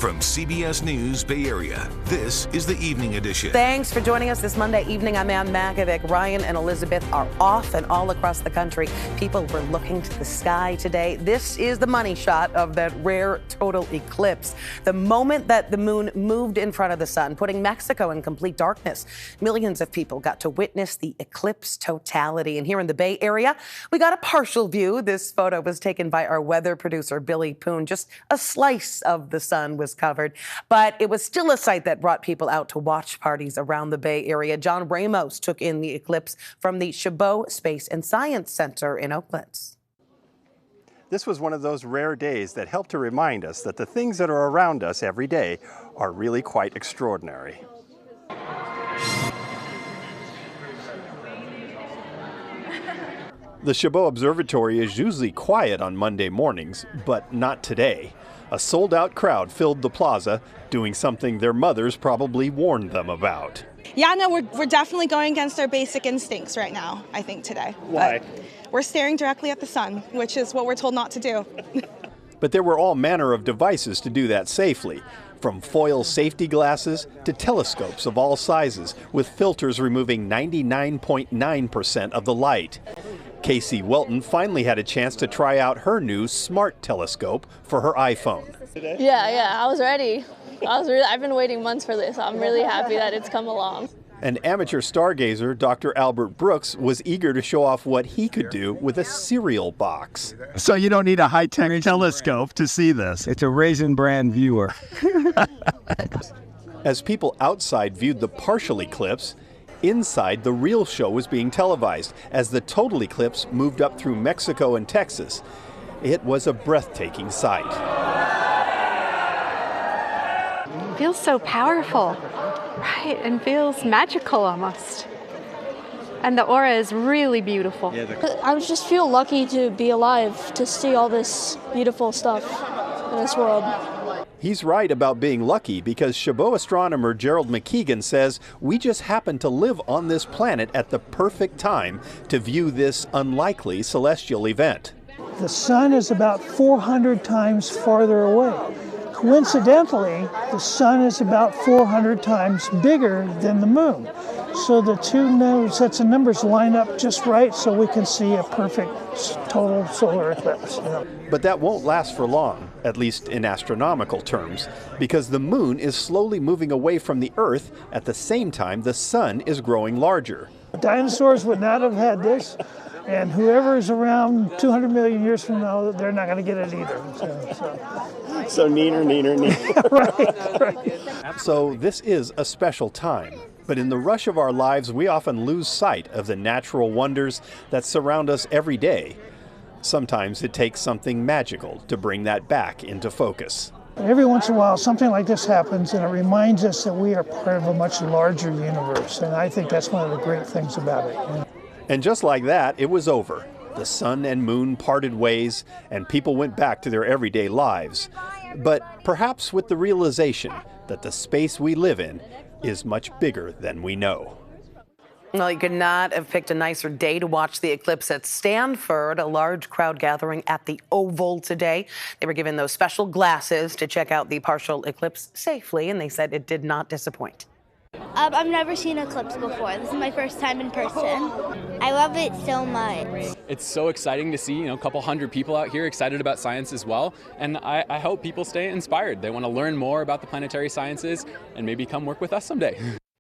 From CBS News Bay Area, this is the Evening Edition. Thanks for joining us this Monday evening. I'm Ann Makovic. Ryan and Elizabeth are off, and all across the country, people were looking to the sky today. This is the money shot of that rare total eclipse. The moment that the moon moved in front of the sun, putting Mexico in complete darkness. Millions of people got to witness the eclipse totality. And here in the Bay Area, we got a partial view. This photo was taken by our weather producer, Billy Poon. Just a slice of the sun was covered, but it was still a sight that brought people out to watch parties around the Bay Area. John Ramos took in the eclipse from the Chabot Space and Science Center in Oakland. This was one of those rare days that helped to remind us that the things that are around us every day are really quite extraordinary. The Chabot Observatory is usually quiet on Monday mornings, but not today. A sold-out crowd filled the plaza, doing something their mothers probably warned them about. Yeah, no, we're definitely going against our basic instincts right now, I think, today. Why? We're staring directly at the sun, which is what we're told not to do. But there were all manner of devices to do that safely, from foil safety glasses to telescopes of all sizes, with filters removing 99.9% of the light. Casey Welton finally had a chance to try out her new smart telescope for her iPhone. Yeah, I was ready. I've been waiting months for this. I'm really happy that it's come along. An amateur stargazer, Dr. Albert Brooks, was eager to show off what he could do with a cereal box. So you don't need a high-tech telescope to see this. It's a Raisin Bran viewer. As people outside viewed the partial eclipse, inside, the real show was being televised as the total eclipse moved up through Mexico and Texas. It was a breathtaking sight. It feels so powerful, right? And feels magical almost. And the aura is really beautiful. I just feel lucky to be alive, to see all this beautiful stuff in this world. He's right about being lucky because Chabot astronomer Gerald McKeegan says we just happen to live on this planet at the perfect time to view this unlikely celestial event. The sun is about 400 times farther away. Coincidentally, the sun is about 400 times bigger than the moon. So the two sets of numbers line up just right so we can see a perfect total solar eclipse. But that won't last for long, at least in astronomical terms, because the moon is slowly moving away from the Earth at the same time the sun is growing larger. Dinosaurs would not have had this, and whoever is around 200 million years from now, they're not going to get it either. So neener. Right. So this is a special time. But in the rush of our lives, we often lose sight of the natural wonders that surround us every day. Sometimes it takes something magical to bring that back into focus. Every once in a while, something like this happens, and it reminds us that we are part of a much larger universe. And I think that's one of the great things about it. And just like that, it was over. The sun and moon parted ways, and people went back to their everyday lives. But perhaps with the realization that the space we live in is much bigger than we know. Well, you could not have picked a nicer day to watch the eclipse at Stanford. A large crowd gathering at the Oval today. They were given those special glasses to check out the partial eclipse safely, and they said it did not disappoint. I've never seen an eclipse before. This is my first time in person. I love it so much. It's so exciting to see, a couple hundred people out here excited about science as well. And I hope people stay inspired. They want to learn more about the planetary sciences and maybe come work with us someday.